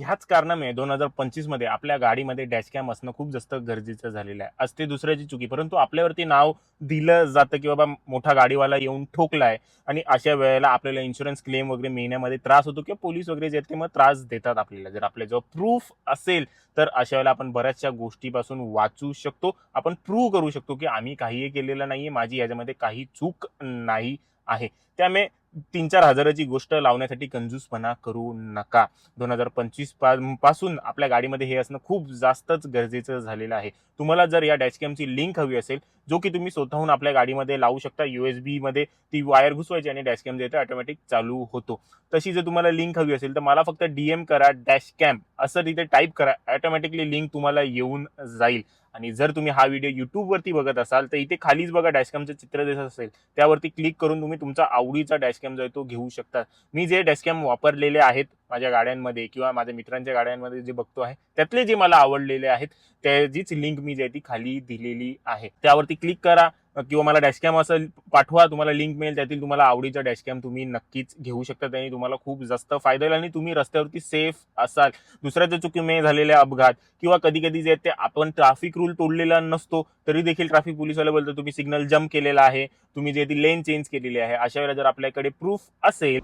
ह्याच कारणामुळे 2025 मध्ये आपल्या गाडीमध्ये डॅशकॅम असणं खूप जास्त गरजेचं झालेलं आहे. असते दुसऱ्याची चुकी, परंतु आपल्यावरती नाव दिलं जातं की बाबा मोठा गाडीवाला येऊन ठोकलाय आणि अशा वेळेला आपल्याला इन्शुरन्स क्लेम वगैरे मिळण्यामध्ये त्रास होतो किंवा पोलीस वगैरे जे ते मग त्रास देतात आपल्याला. जर आपल्याजवळ प्रूफ असेल तर अशा वेळेला आपण बऱ्याचशा गोष्टीपासून वाचू शकतो. आपण प्रूव्ह करू शकतो की आम्ही काहीही केलेलं नाहीये, माझी याच्यामध्ये काही चूक नाही आहे. त्यामुळे 3-4 हजाराची गोष्ट लावण्यासाठी कंजूसपणा करू नका. 2025 पासून आपल्या गाडीमध्ये हे असणं खूप जास्तच गरजेचं झालेलं आहे. तुम्हाला जर या डॅशकॅमची लिंक हवी असेल, जो की तुम्ही स्वतःहून आपल्या गाडीमध्ये लावू शकता, USB मध्ये ती वायर घुसवायची आणि डॅशकॅम जे आहे ऑटोमॅटिक चालू होतो. तशी जर तुम्हाला लिंक हवी असेल तर मला फक्त DM करा डॅशकॅम असं तिथे टाईप करा, ऑटोमॅटिकली लिंक तुम्हाला येऊन जाईल. आणि जर तुम्ही हा व्हिडिओ युट्यूबवरती बघत असाल तर इथे खालीच बघा डॅशकॅमचं चित्र दिसत असेल, त्यावरती क्लिक करून तुम्ही तुमचा आवडीचा डॅशकॅम जो आहे तो घेऊ शकता. मी जे डॅशकॅम वापरलेले आहेत माझ्या गाड्यांमध्ये किंवा माझ्या मित्रांच्या गाड्यांमध्ये जे बघतो आहे त्यातले जे मला आवडलेले आहेत त्याचीच लिंक मी जी आहे ती खाली दिलेली आहे. त्यावरती क्लिक करा किंवा मला डॅशकॅम असं पाठवा, तुम्हाला लिंक मिळेल, त्यातील तुम्हाला आवडीचा डॅशकॅम तुम्ही नक्कीच घेऊ शकता. त्याने तुम्हाला खूप जास्त फायदा होईल आणि तुम्ही रस्त्यावरती सेफ असाल. दुसऱ्याच्या चुकीमुळे झालेले अपघात किंवा कधी कधी जे ते आपण ट्रॅफिक रूल तोडलेला नसतो तरी देखील ट्रॅफिक पोलीसवाले बोलतो तुम्ही सिग्नल जम्प केलेला आहे, तुम्ही जे ती लेन चेंज केलेली आहे. अशा वेळेला जर आपल्याकडे प्रूफ असेल.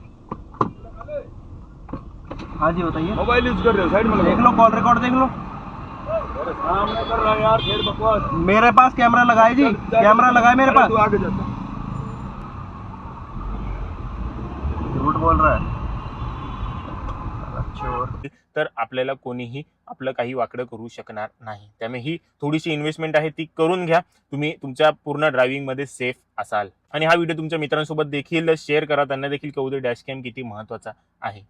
हाँ जी बताइए। मोबाइल यूज कर रहे हो, साइड में देख लो, कॉल रिकॉर्ड देख लो। सामने कर रहा है यार, फिर बकवास। मेरे पास कैमरा लगाए जी, कैमरा लगाए मेरे पास। तू आगे जाता झूठ बोल रहा है। चोर। तर आपल्याला कोणीही आपलं काही वाकडं करू शकणार नाही. त्यामुळे ही थोडीशी इन्व्हेस्टमेंट आहे ती करून घ्या. तुम्ही तुमच्या पूर्ण ड्रायव्हिंग मध्ये सेफ असाल. आणि हा व्हिडिओ तुमच्या मित्रांसोबत देखील शेअर करा, त्यांना देखील कळू दे डॅशकॅम किती महत्त्वाचा आहे.